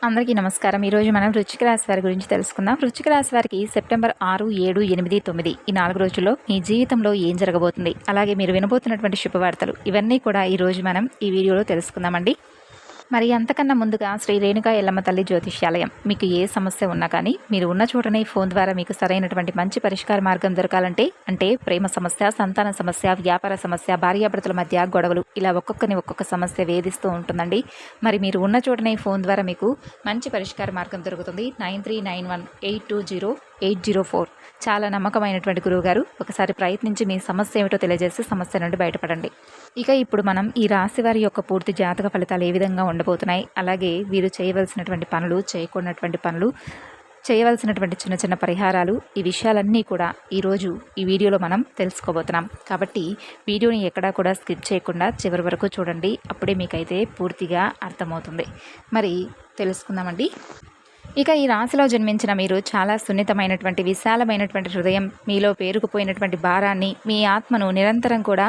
అందరికీ నమస్కారం. ఈరోజు మనం వృశ్చిక రాశి వారి గురించి తెలుసుకుందాం. వృశ్చిక రాశి వారికి సెప్టెంబర్ 6, 7, 8, 9 ఈ 4 రోజుల్లో మీ జీవితంలో ఏం జరగబోతుంది, అలాగే మీరు వినబోతున్నటువంటి శుభవార్తలు ఇవన్నీ కూడా ఈరోజు మనం ఈ వీడియోలో తెలుసుకుందామండి. మరి అంతకన్నా ముందుగా శ్రీ రేణుకా ఎల్లమ్మ తల్లి జ్యోతిష్యాలయం, మీకు ఏ సమస్య ఉన్నా కానీ మీరు ఉన్న చోటనే ఫోన్ ద్వారా మీకు సరైనటువంటి మంచి పరిష్కార మార్గం దొరకాలంటే, అంటే ప్రేమ సమస్య, సంతాన సమస్య, వ్యాపార సమస్య, భార్యాభర్తల మధ్య గొడవలు, ఇలా ఒక్కొక్క సమస్య వేధిస్తూ ఉంటుందండి. మరి మీరు ఉన్న చోటనే ఫోన్ ద్వారా మీకు మంచి పరిష్కార మార్గం దొరుకుతుంది. 9391820804 చాలా నమ్మకమైనటువంటి గురువుగారు. ఒకసారి ప్రయత్నించి మీ సమస్య ఏమిటో తెలియజేసి సమస్య నుండి బయటపడండి. ఇక ఇప్పుడు మనం ఈ రాశి వారి యొక్క పూర్తి జాతక ఫలితాలు ఏ విధంగా ఉండబోతున్నాయి, అలాగే వీరు చేయవలసినటువంటి పనులు, చేయకూడనటువంటి పనులు, చేయవలసినటువంటి చిన్న చిన్న పరిహారాలు, ఈ విషయాలన్నీ కూడా ఈరోజు ఈ వీడియోలో మనం తెలుసుకోబోతున్నాం. కాబట్టి వీడియోని ఎక్కడా కూడా స్కిప్ చేయకుండా చివరి వరకు చూడండి. అప్పుడే మీకైతే పూర్తిగా అర్థమవుతుంది. మరి తెలుసుకుందామండి. ఇక ఈ రాశిలో జన్మించిన మీరు చాలా సున్నితమైనటువంటి, విశాలమైనటువంటి హృదయం, మీలో పేరుకుపోయినటువంటి భారాన్ని, మీ ఆత్మను నిరంతరం కూడా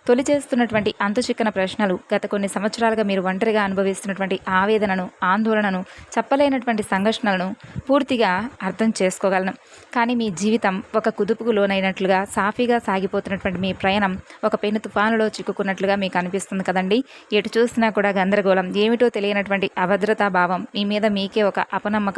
తొలి చేస్తున్నటువంటి అంతుచిక్కన ప్రశ్నలు, గత కొన్ని సంవత్సరాలుగా మీరు ఒంటరిగా అనుభవిస్తున్నటువంటి ఆవేదనను, ఆందోళనను, చెప్పలేనటువంటి సంఘర్షణలను పూర్తిగా అర్థం చేసుకోగలను. కానీ మీ జీవితం ఒక కుదుపుకు లోనైనట్లుగా, సాఫీగా సాగిపోతున్నటువంటి మీ ప్రయాణం ఒక పెను తుఫానులో చిక్కుకున్నట్లుగా మీకు అనిపిస్తుంది కదండి. ఎటు చూసినా కూడా గందరగోళం, ఏమిటో తెలియనటువంటి అభద్రతా భావం, మీ మీద మీకే ఒక అపనమ్మకం.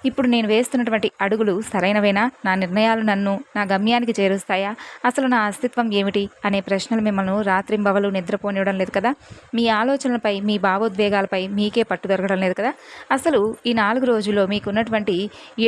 ఇప్పుడు నేను వేస్తున్నటువంటి అడుగులు సరైనవేనా, నా నిర్ణయాలు నన్ను నా గమ్యానికి చేరుస్తాయా, అసలు నా అస్తిత్వం ఏమిటి అనే ప్రశ్నలు మిమ్మల్ని రాత్రింబవలు నిద్రపోనివ్వడం లేదు కదా. మీ ఆలోచనలపై, మీ భావోద్వేగాలపై మీకే పట్టు దొరకడం లేదు కదా. అసలు ఈ 4 రోజుల్లో మీకున్నటువంటి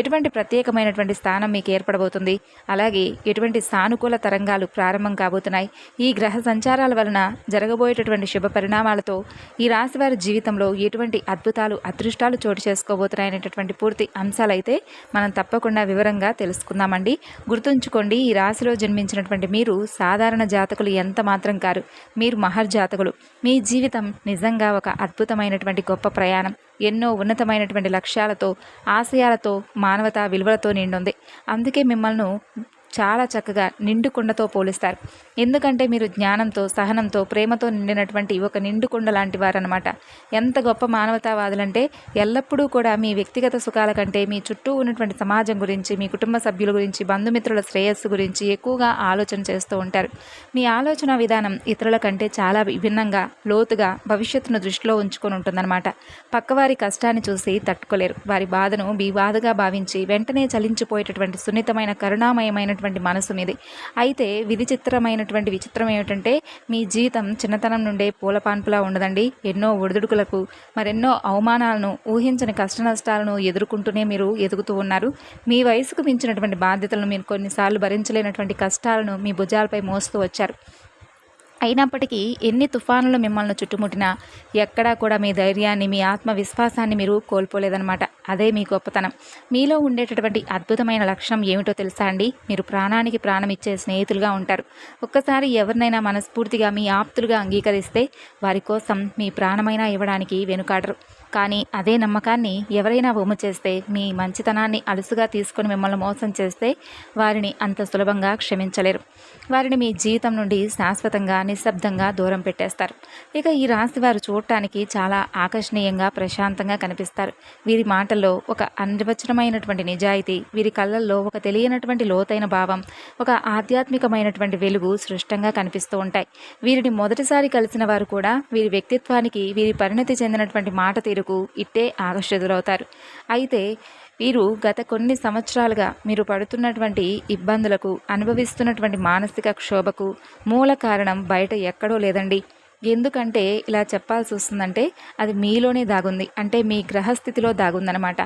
ఎటువంటి ప్రత్యేకమైనటువంటి స్థానం మీకు ఏర్పడబోతుంది, అలాగే ఎటువంటి సానుకూల తరంగాలు ప్రారంభం కాబోతున్నాయి, ఈ గ్రహ సంచారాల వలన జరగబోయేటటువంటి శుభ పరిణామాలతో ఈ రాశివారి జీవితంలో ఎటువంటి అద్భుతాలు, అదృష్టాలు చోటు చేసుకోబోతున్నాయనేటటువంటి పూర్తి అంశాలైతే మనం తప్పకుండా వివరంగా తెలుసుకుందామండి. గుర్తుంచుకోండి, ఈ రాశిలో జన్మించినటువంటి మీరు సాధారణ జాతకులు ఎంత మాత్రం కారు. మీరు మహర్జాతకులు. మీ జీవితం నిజంగా ఒక అద్భుతమైనటువంటి గొప్ప ప్రయాణం. ఎన్నో ఉన్నతమైనటువంటి లక్ష్యాలతో, ఆశయాలతో, మానవతా విలువలతో నిండుంది. అందుకే మిమ్మల్ని చాలా చక్కగా నిండు కుండతో పోలిస్తారు. ఎందుకంటే మీరు జ్ఞానంతో, సహనంతో, ప్రేమతో నిండినటువంటి ఒక నిండు కుండ లాంటి వారనమాట. ఎంత గొప్ప మానవతావాదులంటే ఎల్లప్పుడూ కూడా మీ వ్యక్తిగత సుఖాల కంటే మీ చుట్టూ ఉన్నటువంటి సమాజం గురించి, మీ కుటుంబ సభ్యుల గురించి, బంధుమిత్రుల శ్రేయస్సు గురించి ఎక్కువగా ఆలోచన చేస్తూ ఉంటారు. మీ ఆలోచన విధానం ఇతరుల కంటే చాలా విభిన్నంగా, లోతుగా, భవిష్యత్తును దృష్టిలో ఉంచుకొని ఉంటుందన్నమాట. పక్కవారి కష్టాన్ని చూసి తట్టుకోలేరు. వారి బాధను మీ బాధగా భావించి వెంటనే చలించిపోయేటటువంటి సున్నితమైన, కరుణామయమైన మనసు మీది. అయితే విచిత్రం ఏమిటంటే మీ జీవితం చిన్నతనం నుండే పూలపాన్పులా ఉండదండి. ఎన్నో ఒడిదుడుకులకు, మరెన్నో అవమానాలను, ఊహించని కష్ట నష్టాలను ఎదుర్కొంటూనే మీరు ఎదుగుతూ ఉన్నారు. మీ వయసుకు మించినటువంటి బాధ్యతలను, మీరు కొన్నిసార్లు భరించలేనటువంటి కష్టాలను మీ భుజాలపై మోస్తూ వచ్చారు. అయినప్పటికీ ఎన్ని తుఫానులు మిమ్మల్ని చుట్టుముట్టినా ఎక్కడా కూడా మీ ధైర్యాన్ని, మీ ఆత్మవిశ్వాసాన్ని మీరు కోల్పోలేదన్నమాట. అదే మీ గొప్పతనం. మీలో ఉండేటటువంటి అద్భుతమైన లక్షణం ఏమిటో తెలుసా అండి? మీరు ప్రాణానికి ప్రాణం ఇచ్చే స్నేహితులుగా ఉంటారు. ఒక్కసారి ఎవరినైనా మనస్ఫూర్తిగా మీ ఆప్తులుగా అంగీకరిస్తే వారి కోసం మీ ప్రాణమైనా ఇవ్వడానికి వెనుకాడరు. కానీ అదే నమ్మకాన్ని ఎవరైనా వమ్ము చేస్తే, మీ మంచితనాన్ని అలుసుగా తీసుకొని మిమ్మల్ని మోసం చేస్తే వారిని అంత సులభంగా క్షమించలేరు. వారిని మీ జీవితం నుండి శాశ్వతంగా, నిశ్శబ్దంగా దూరం పెట్టేస్తారు. ఇక ఈ రాశి వారు చూడటానికి చాలా ఆకర్షణీయంగా, ప్రశాంతంగా కనిపిస్తారు. వీరి మాటల్లో ఒక అనిర్వచనమైనటువంటి నిజాయితీ, వీరి కళ్ళల్లో ఒక తెలియనటువంటి లోతైన భావం, ఒక ఆధ్యాత్మికమైనటువంటి వెలుగు స్పష్టంగా కనిపిస్తూ ఉంటాయి. వీరిని మొదటిసారి కలిసిన వారు కూడా వీరి వ్యక్తిత్వానికి, వీరి పరిణతి చెందినటువంటి మాట తీరుకు ఇట్టే ఆకర్షితులవుతారు. అయితే వీరు గత కొన్ని సంవత్సరాలుగా మీరు పడుతున్నటువంటి ఇబ్బందులకు, అనుభవిస్తున్నటువంటి మానసిక క్షోభకు మూల కారణం బయట ఎక్కడో లేదండి. ఎందుకంటే ఇలా చెప్పాల్సి వస్తుందంటే అది మీలోనే దాగుంది. అంటే మీ గ్రహస్థితిలో దాగుందనమాట.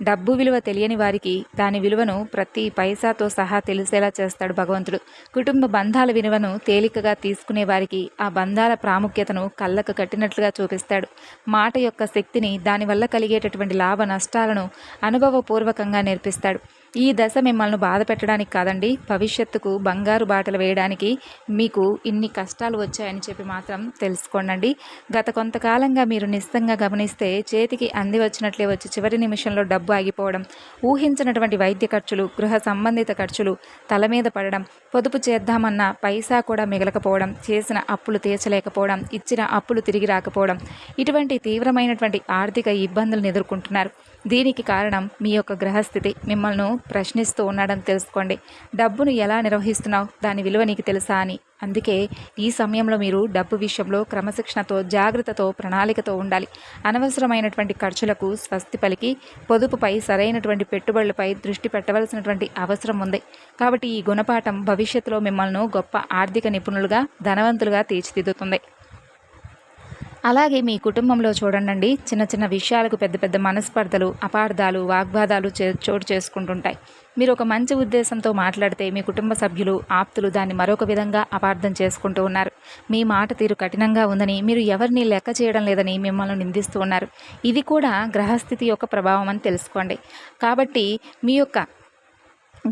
డబ్బు విలువ తెలియని వారికి దాని విలువను ప్రతి పైసాతో సహా తెలిసేలా చేస్తాడు భగవంతుడు. కుటుంబ బంధాల విలువను తేలికగా తీసుకునే వారికి ఆ బంధాల ప్రాముఖ్యతను కళ్ళకు కట్టినట్లుగా చూపిస్తాడు. మాట యొక్క శక్తిని, దానివల్ల కలిగేటటువంటి లాభ నష్టాలను అనుభవపూర్వకంగా నేర్పిస్తాడు. ఈ దశ మిమ్మల్ని బాధ పెట్టడానికి కాదండి, భవిష్యత్తుకు బంగారు బాటలు వేయడానికి మీకు ఇన్ని కష్టాలు వచ్చాయని చెప్పి మాత్రం తెలుసుకోండి. గత కొంతకాలంగా మీరు నిశ్చితంగా గమనిస్తే చేతికి అంది వచ్చినట్లే వచ్చి చివరి నిమిషంలో డబ్బు ఆగిపోవడం, ఊహించినటువంటి వైద్య ఖర్చులు, గృహ సంబంధిత ఖర్చులు తల మీద పడడం, పొదుపు చేద్దామన్న పైసా కూడా మిగలకపోవడం, చేసిన అప్పులు తీర్చలేకపోవడం, ఇచ్చిన అప్పులు తిరిగి రాకపోవడం, ఇటువంటి తీవ్రమైనటువంటి ఆర్థిక ఇబ్బందులను ఎదుర్కొంటున్నారు. దీనికి కారణం మీ యొక్క గ్రహస్థితి మిమ్మల్ని ప్రశ్నిస్తూ ఉన్నాడని తెలుసుకోండి. డబ్బును ఎలా నిర్వహిస్తున్నావు, దాని విలువ నీకు తెలుసా అని. అందుకే ఈ సమయంలో మీరు డబ్బు విషయంలో క్రమశిక్షణతో, జాగ్రత్తతో, ప్రణాళికతో ఉండాలి. అనవసరమైనటువంటి ఖర్చులకు స్వస్తి పలికి పొదుపుపై, సరైనటువంటి పెట్టుబడులపై దృష్టి పెట్టవలసినటువంటి అవసరం ఉంది. కాబట్టి ఈ గుణపాఠం భవిష్యత్తులో మిమ్మల్ని గొప్ప ఆర్థిక నిపుణులుగా, ధనవంతులుగా తీర్చిదిద్దుతుంది. అలాగే మీ కుటుంబంలో చూడండి, చిన్న చిన్న విషయాలకు పెద్ద పెద్ద మనస్పర్ధలు, అపార్థాలు, వాగ్వాదాలు చోటు చేసుకుంటుంటాయి. మీరు ఒక మంచి ఉద్దేశంతో మాట్లాడితే మీ కుటుంబ సభ్యులు, ఆప్తులు దాన్ని మరొక విధంగా అపార్థం చేసుకుంటూ ఉన్నారు. మీ మాట తీరు కఠినంగా ఉందని, మీరు ఎవరిని లెక్క చేయడం లేదని మిమ్మల్ని నిందిస్తూ ఉన్నారు. ఇది కూడా గ్రహస్థితి యొక్క ప్రభావం అని తెలుసుకోండి. కాబట్టి మీ యొక్క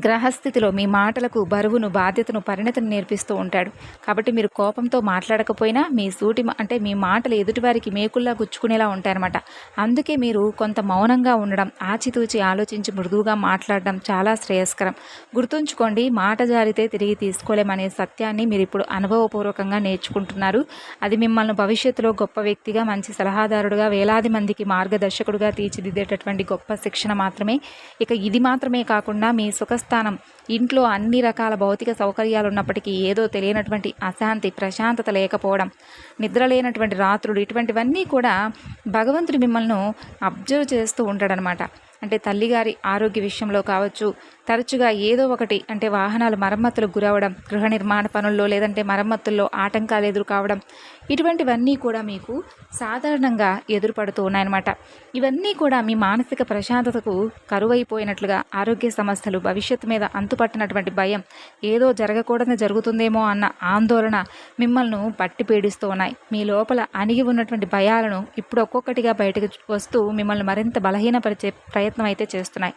గ్రహస్థితిలో మీ మాటలకు బరువును, బాధ్యతను, పరిణతిని నేర్పిస్తూ ఉంటాడు. కాబట్టి మీరు కోపంతో మాట్లాడకపోయినా మీ మీ మాటలు ఎదుటివారికి మేకుల్లా గుచ్చుకునేలా ఉంటాయన్నమాట. అందుకే మీరు కొంత మౌనంగా ఉండడం, ఆచితూచి ఆలోచించి మృదువుగా మాట్లాడడం చాలా శ్రేయస్కరం. గుర్తుంచుకోండి, మాట జారితే తిరిగి తీసుకోలేమనే సత్యాన్ని మీరు ఇప్పుడు అనుభవపూర్వకంగా నేర్చుకుంటున్నారు. అది మిమ్మల్ని భవిష్యత్తులో గొప్ప వ్యక్తిగా, మంచి సలహాదారుడుగా, వేలాది మందికి మార్గదర్శకుడుగా తీర్చిదిద్దేటటువంటి గొప్ప శిక్షణ మాత్రమే. ఇక ఇది మాత్రమే కాకుండా మీ సుఖస్థానం, ఇంట్లో అన్ని రకాల భౌతిక సౌకర్యాలు ఉన్నప్పటికీ ఏదో తెలియనటువంటి అశాంతి, ప్రశాంతత లేకపోవడం, నిద్ర లేనటువంటి రాత్రులు, ఇటువంటివన్నీ కూడా భగవంతుడు మిమ్మల్ని అబ్జర్వ్ చేస్తూ ఉంటాడనమాట. అంటే తల్లిగారి ఆరోగ్య విషయంలో కావచ్చు, తరచుగా ఏదో ఒకటి అంటే వాహనాలు మరమ్మతులకు గురవడం, గృహ నిర్మాణ పనుల్లో లేదంటే మరమ్మతుల్లో ఆటంకాలు ఎదురు కావడం, ఇటువంటివన్నీ కూడా మీకు సాధారణంగా ఎదురుపడుతూ ఉన్నాయన్నమాట. ఇవన్నీ కూడా మీ మానసిక ప్రశాంతతకు కరువైపోయినట్లుగా, ఆరోగ్య సమస్యలు, భవిష్యత్తు మీద అంతుపట్టినటువంటి భయం, ఏదో జరగకూడదు జరుగుతుందేమో అన్న ఆందోళన మిమ్మల్ని పట్టి పీడిస్తూ ఉన్నాయి. మీ లోపల అణిగి ఉన్నటువంటి భయాలను ఇప్పుడు ఒక్కొక్కటిగా బయటకు వస్తూ మిమ్మల్ని మరింత బలహీనపరిచే ప్రయత్నం అయితే చేస్తున్నాయి.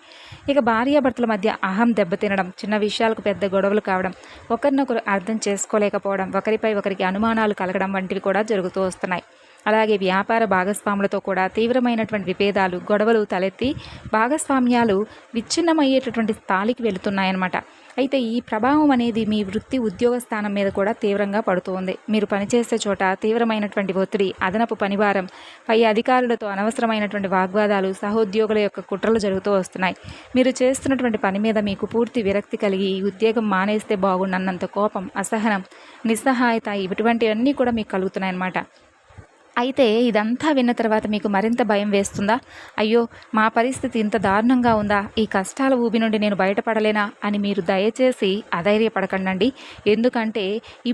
ఇక భార్యాభర్తల మధ్య అహం దెబ్బతినడం, చిన్న విషయాలకు పెద్ద గొడవలు కావడం, ఒకరినొకరు అర్థం చేసుకోలేకపోవడం, ఒకరిపై ఒకరికి అనుమానాలు కలగడం వంటివి కూడా జరుగుతూ వస్తున్నాయి. అలాగే వ్యాపార భాగస్వాములతో కూడా తీవ్రమైనటువంటి విభేదాలు, గొడవలు తలెత్తి భాగస్వామ్యాలు విచ్ఛిన్నమయ్యేటటువంటి స్థాయికి వెళుతున్నాయన్నమాట. అయితే ఈ ప్రభావం అనేది మీ వృత్తి, ఉద్యోగ స్థానం మీద కూడా తీవ్రంగా పడుతుంది. మీరు పనిచేసే చోట తీవ్రమైనటువంటి ఒత్తిడి, అదనపు పనిభారం, పై అధికారులతో అనవసరమైనటువంటి వాగ్వాదాలు, సహోద్యోగుల యొక్క కుట్రలు జరుగుతూ వస్తున్నాయి. మీరు చేస్తున్నటువంటి పని మీద మీకు పూర్తి విరక్తి కలిగి ఉద్యోగం మానేస్తే బాగుండన్నంత కోపం, అసహనం, నిస్సహాయత, ఇటువంటివన్నీ కూడా మీకు కలుగుతున్నాయన్నమాట. అయితే ఇదంతా విన్న తర్వాత మీకు మరింత భయం వేస్తుందా? అయ్యో, మా పరిస్థితి ఇంత దారుణంగా ఉందా, ఈ కష్టాల ఊబి నుండి నేను బయటపడలేనా అని మీరు దయచేసి అధైర్యపడకండి. ఎందుకంటే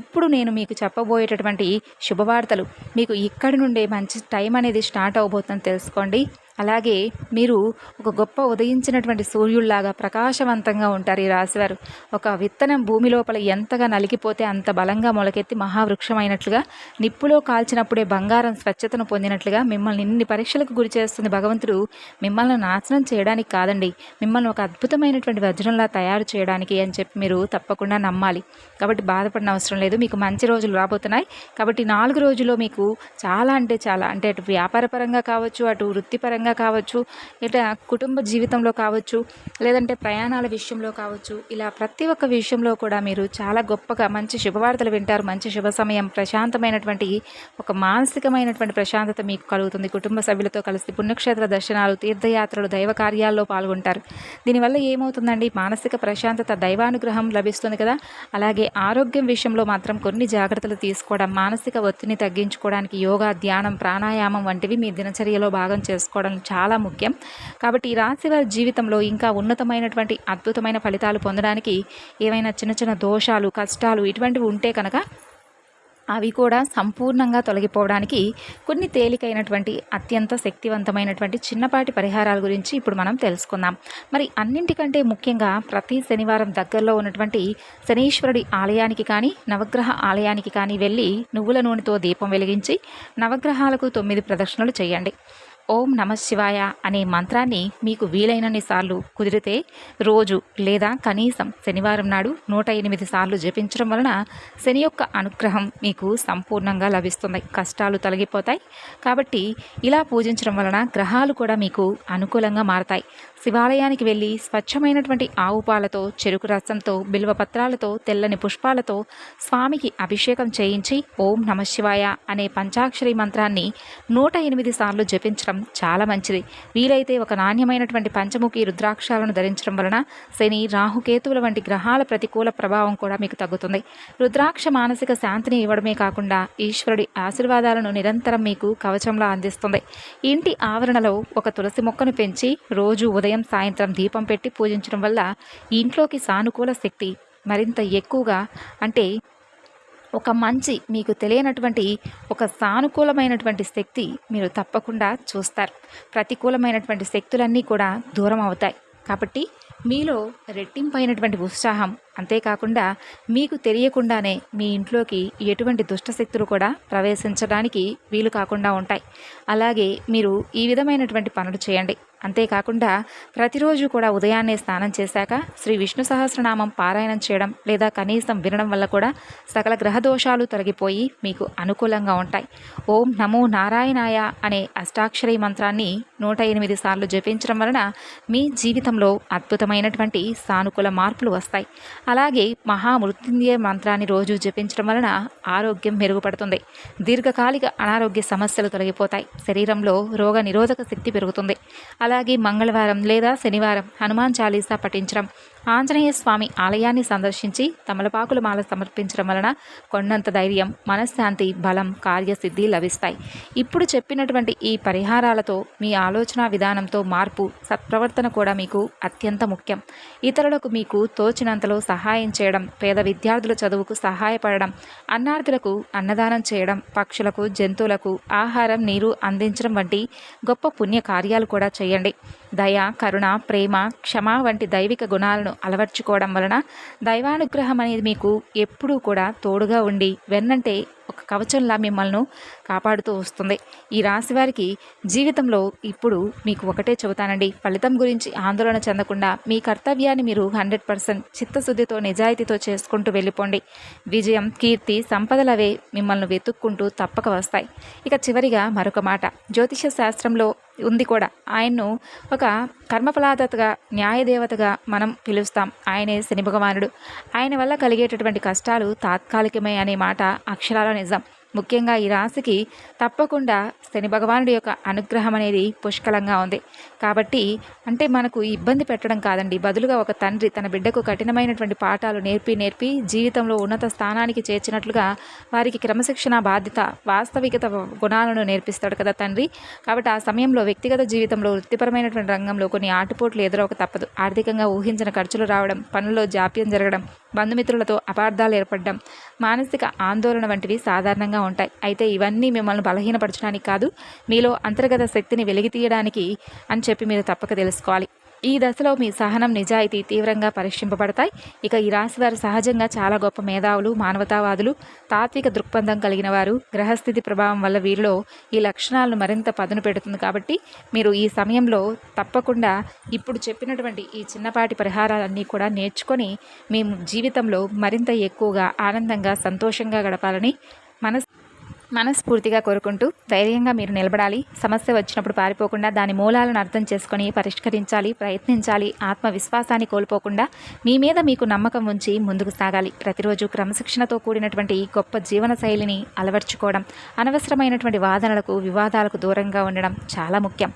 ఇప్పుడు నేను మీకు చెప్పబోయేటటువంటి శుభవార్తలు మీకు ఇక్కడి నుండే మంచి టైం అనేది స్టార్ట్ అవబోతుందని తెలుసుకోండి. అలాగే మీరు ఒక గొప్ప ఉదయించినటువంటి సూర్యుల్లాగా ప్రకాశవంతంగా ఉంటారు. ఈ రాశివారు ఒక విత్తనం భూమి లోపల ఎంతగా నలిగిపోతే అంత బలంగా మొలకెత్తి మహావృక్షమైనట్లుగా, నిప్పులో కాల్చినప్పుడే బంగారం స్వచ్ఛతను పొందినట్లుగా మిమ్మల్ని ఇన్ని పరీక్షలకు గురి చేస్తుంది భగవంతుడు. మిమ్మల్ని నాశనం చేయడానికి కాదండి, మిమ్మల్ని ఒక అద్భుతమైనటువంటి వజ్రంలా తయారు చేయడానికి అని చెప్పి మీరు తప్పకుండా నమ్మాలి. కాబట్టి బాధపడిన అవసరం లేదు. మీకు మంచి రోజులు రాబోతున్నాయి. కాబట్టి 4 రోజుల్లో మీకు చాలా అంటే అటు వ్యాపారపరంగా కావచ్చు, అటు వృత్తిపరంగా కావచ్చు, ఇట్లా కుటుంబ జీవితంలో కావచ్చు, లేదంటే ప్రయాణాల విషయంలో కావచ్చు, ఇలా ప్రతి ఒక్క విషయంలో కూడా మీరు చాలా గొప్పగా మంచి శుభవార్తలు వింటారు. మంచి శుభ సమయం, ప్రశాంతమైనటువంటి ఒక మానసికమైనటువంటి ప్రశాంతత మీకు కలుగుతుంది. కుటుంబ సభ్యులతో కలిసి పుణ్యక్షేత్ర దర్శనాలు, తీర్థయాత్రలు, దైవ కార్యాల్లో పాల్గొంటారు. దీనివల్ల ఏమవుతుందండి, మానసిక ప్రశాంతత, దైవానుగ్రహం లభిస్తుంది కదా. అలాగే ఆరోగ్యం విషయంలో మాత్రం కొన్ని జాగ్రత్తలు తీసుకోవడం, మానసిక ఒత్తిడిని తగ్గించుకోవడానికి యోగా, ధ్యానం, ప్రాణాయామం వంటివి మీ దినచర్యలో భాగం చేసుకోవడం చాలా ముఖ్యం. కాబట్టి ఈ రాశి వారి జీవితంలో ఇంకా ఉన్నతమైనటువంటి అద్భుతమైన ఫలితాలు పొందడానికి ఏవైనా చిన్న చిన్న దోషాలు, కష్టాలు ఇటువంటివి ఉంటే కనుక అవి కూడా సంపూర్ణంగా తొలగిపోవడానికి కొన్ని తేలికైనటువంటి, అత్యంత శక్తివంతమైనటువంటి చిన్నపాటి పరిహారాల గురించి ఇప్పుడు మనం తెలుసుకుందాం. మరి అన్నింటికంటే ముఖ్యంగా ప్రతి శనివారం దగ్గరలో ఉన్నటువంటి శనీశ్వరుడి ఆలయానికి కానీ, నవగ్రహ ఆలయానికి కానీ వెళ్ళి నువ్వుల నూనెతో దీపం వెలిగించి నవగ్రహాలకు 9 ప్రదక్షిణలు చేయండి. ఓం నమ శివాయ అనే మంత్రాన్ని మీకు వీలైనన్ని సార్లు కుదిరితే రోజు లేదా కనీసం శనివారం నాడు 108 సార్లు జపించడం వలన శని యొక్క అనుగ్రహం మీకు సంపూర్ణంగా లభిస్తుంది, కష్టాలు తొలగిపోతాయి. కాబట్టి ఇలా పూజించడం వలన గ్రహాలు కూడా మీకు అనుకూలంగా మారతాయి. శివాలయానికి వెళ్ళి స్వచ్ఛమైనటువంటి ఆవు పాలతో, చెరుకు రసంతో, బిల్వ పత్రాలతో, తెల్లని పుష్పాలతో స్వామికి అభిషేకం చేయించి ఓం నమ శివాయ అనే పంచాక్షరి మంత్రాన్ని 108 సార్లు జపించడం చాలా మంచిది. వీలైతే ఒక నాణ్యమైనటువంటి పంచముఖి రుద్రాక్షాలను ధరించడం వలన శని, రాహుకేతువుల వంటి గ్రహాల ప్రతికూల ప్రభావం కూడా మీకు తగ్గుతుంది. రుద్రాక్ష మానసిక శాంతిని ఇవ్వడమే కాకుండా ఈశ్వరుడి ఆశీర్వాదాలను నిరంతరం మీకు కవచంలా అందిస్తుంది. ఇంటి ఆవరణలో ఒక తులసి మొక్కను పెంచి రోజు ఉదయం సాయంత్రం దీపం పెట్టి పూజించడం వల్ల ఇంట్లోకి సానుకూల శక్తి మరింత ఎక్కువగా, అంటే ఒక మంచి మీకు తెలియనటువంటి ఒక సానుకూలమైనటువంటి శక్తి మీరు తప్పకుండా చూస్తారు. ప్రతికూలమైనటువంటి శక్తులన్నీ కూడా దూరం అవుతాయి. కాబట్టి మీలో రెట్టింపైనటువంటి ఉత్సాహం, అంతేకాకుండా మీకు తెలియకుండానే మీ ఇంట్లోకి ఎటువంటి దుష్టశక్తులు కూడా ప్రవేశించడానికి వీలు కాకుండా ఉంటాయి. అలాగే మీరు ఈ విధమైనటువంటి పనులు చేయండి. అంతేకాకుండా ప్రతిరోజు కూడా ఉదయాన్నే స్నానం చేశాక శ్రీ విష్ణు సహస్రనామం పారాయణం చేయడం లేదా కనీసం వినడం వల్ల కూడా సకల గ్రహ దోషాలు తొలగిపోయి మీకు అనుకూలంగా ఉంటాయి. ఓం నమో నారాయణాయ అనే అష్టాక్షరి మంత్రాన్ని 108 సార్లు జపించడం వలన మీ జీవితంలో అద్భుతమైనటువంటి సానుకూల మార్పులు వస్తాయి. అలాగే మహామృత్యుంజయ మంత్రాన్ని రోజు జపించడం వలన ఆరోగ్యం మెరుగుపడుతుంది. దీర్ఘకాలిక అనారోగ్య సమస్యలు తొలగిపోతాయి. శరీరంలో రోగ నిరోధక శక్తి పెరుగుతుంది. అలాగే మంగళవారం లేదా శనివారం హనుమాన్ చాలీసా పఠించడం, ఆంజనేయ స్వామి ఆలయాన్ని సందర్శించి తమలపాకుల మాల సమర్పించడం వలన కొండంత ధైర్యం, మనశ్శాంతి, బలం, కార్యసిద్ధి లభిస్తాయి. ఇప్పుడు చెప్పినటువంటి ఈ పరిహారాలతో మీ ఆలోచన విధానంతో మార్పు, సత్ప్రవర్తన కూడా మీకు అత్యంత ముఖ్యం. ఇతరులకు మీకు తోచినంతలో సహాయం చేయడం, పేద విద్యార్థుల చదువుకు సహాయపడడం, అన్నార్థులకు అన్నదానం చేయడం, పక్షులకు, జంతువులకు ఆహారం, నీరు అందించడం వంటి గొప్ప పుణ్య కార్యాలు కూడా చేయండి. దయ, కరుణ, ప్రేమ, క్షమ వంటి దైవిక గుణాలను అలవర్చుకోవడం వలన దైవానుగ్రహం అనేది మీకు ఎప్పుడూ కూడా తోడుగా ఉండి వెన్నంటే ఒక కవచంలా మిమ్మల్ని కాపాడుతూ వస్తుంది. ఈ రాశి వారికి జీవితంలో ఇప్పుడు మీకు ఒకటే చెబుతానండి, ఫలితం గురించి ఆందోళన చెందకుండా మీ కర్తవ్యాన్ని మీరు 100% చిత్తశుద్ధితో, నిజాయితీతో చేసుకుంటూ వెళ్ళిపోండి. విజయం, కీర్తి, సంపదలవే మిమ్మల్ని వెతుక్కుంటూ తప్పక వస్తాయి. ఇక చివరిగా మరొక మాట, జ్యోతిష శాస్త్రంలో ఉంది కూడా. ఆయన్ను ఒక కర్మఫలాదతగా, న్యాయదేవతగా మనం పిలుస్తాం. ఆయనే శని భగవానుడు. ఆయన వల్ల కలిగేటటువంటి కష్టాలు తాత్కాలికమే అనే మాట అక్షరాల నిజం. ముఖ్యంగా ఈ రాశికి తప్పకుండా శని భగవానుడి యొక్క అనుగ్రహం అనేది పుష్కలంగా ఉంది. కాబట్టి అంటే మనకు ఇబ్బంది పెట్టడం కాదండి, బదులుగా ఒక తండ్రి తన బిడ్డకు కఠినమైనటువంటి పాఠాలు నేర్పి జీవితంలో ఉన్నత స్థానానికి చేర్చినట్లుగా వారికి క్రమశిక్షణ, బాధ్యత, వాస్తవికత గుణాలను నేర్పిస్తాడు కదా తండ్రి. కాబట్టి ఆ సమయంలో వ్యక్తిగత జీవితంలో, వృత్తిపరమైనటువంటి రంగంలో కొన్ని ఆటుపోట్లు ఎదురవక తప్పదు. ఆర్థికంగా ఊహించిన ఖర్చులు రావడం, పనుల్లో జాప్యం జరగడం, బంధుమిత్రులతో అపార్థాలు ఏర్పడడం, మానసిక ఆందోళన వంటివి సాధారణంగా ఉంటాయి. అయితే ఇవన్నీ మిమ్మల్ని బలహీనపరచడానికి కాదు, మీలో అంతర్గత శక్తిని వెలిగితీయడానికి అని చెప్పి మీరు తప్పక తెలుసుకోవాలి. ఈ దశలో మీ సహనం, నిజాయితీ తీవ్రంగా పరీక్షింపబడతాయి. ఇక ఈ రాశి వారు సహజంగా చాలా గొప్ప మేధావులు, మానవతావాదులు, తాత్విక దృక్పథం కలిగిన వారు. గ్రహస్థితి ప్రభావం వల్ల వీరిలో ఈ లక్షణాలను మరింత పదును పెడుతుంది. కాబట్టి మీరు ఈ సమయంలో తప్పకుండా ఇప్పుడు చెప్పినటువంటి ఈ చిన్నపాటి పరిహారాలన్నీ కూడా నేర్చుకొని మీ జీవితంలో మరింత ఎక్కువగా ఆనందంగా, సంతోషంగా గడపాలని మనస్ఫూర్తిగా కోరుకుంటూ ధైర్యంగా మీరు నిలబడాలి. సమస్య వచ్చినప్పుడు పారిపోకుండా దాని మూలాలను అర్థం చేసుకొని పరిష్కరించాలి, ప్రయత్నించాలి. ఆత్మవిశ్వాసాన్ని కోల్పోకుండా మీ మీద మీకు నమ్మకం ఉంచి ముందుకు సాగాలి. ప్రతిరోజు క్రమశిక్షణతో కూడినటువంటి గొప్ప జీవన శైలిని అలవర్చుకోవడం, అనవసరమైనటువంటి వాదనలకు, వివాదాలకు దూరంగా ఉండడం చాలా ముఖ్యం.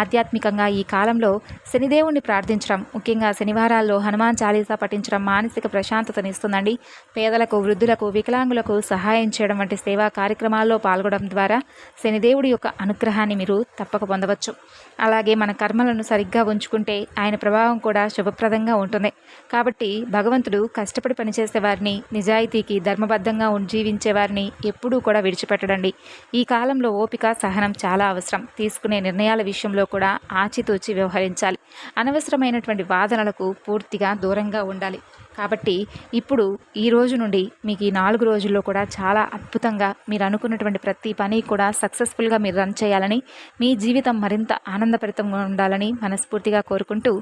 ఆధ్యాత్మికంగా ఈ కాలంలో శనిదేవుణ్ణి ప్రార్థించడం, ముఖ్యంగా శనివారాల్లో హనుమాన్ చాలీసా పఠించడం మానసిక ప్రశాంతతనిస్తుందండి. పేదలకు, వృద్ధులకు, వికలాంగులకు సహాయం చేయడం వంటి సేవా కార్యక్రమాలు పాల్గొనడం ద్వారా శనిదేవుడి యొక్క అనుగ్రహాన్ని మీరు తప్పక పొందవచ్చు. అలాగే మన కర్మలను సరిగ్గా ఉంచుకుంటే ఆయన ప్రభావం కూడా శుభప్రదంగా ఉంటుంది. కాబట్టి భగవంతుడు కష్టపడి పనిచేసే వారిని, నిజాయితీకి ధర్మబద్ధంగా జీవించే వారిని ఎప్పుడూ కూడా విడిచిపెట్టడండి. ఈ కాలంలో ఓపిక, సహనం చాలా అవసరం. తీసుకునే నిర్ణయాల విషయంలో కూడా ఆచితూచి వ్యవహరించాలి. అనవసరమైనటువంటి వాదనలకు పూర్తిగా దూరంగా ఉండాలి. కాబట్టి ఇప్పుడు ఈ రోజు నుండి మీకు ఈ 4 రోజుల్లో కూడా చాలా అద్భుతంగా మీరు అనుకున్నటువంటి ప్రతి పని కూడా సక్సెస్ఫుల్గా మీరు రన్ చేయాలని, మీ జీవితం మరింత ఆనందభరితంగా ఉండాలని మనస్ఫూర్తిగా కోరుకుంటూ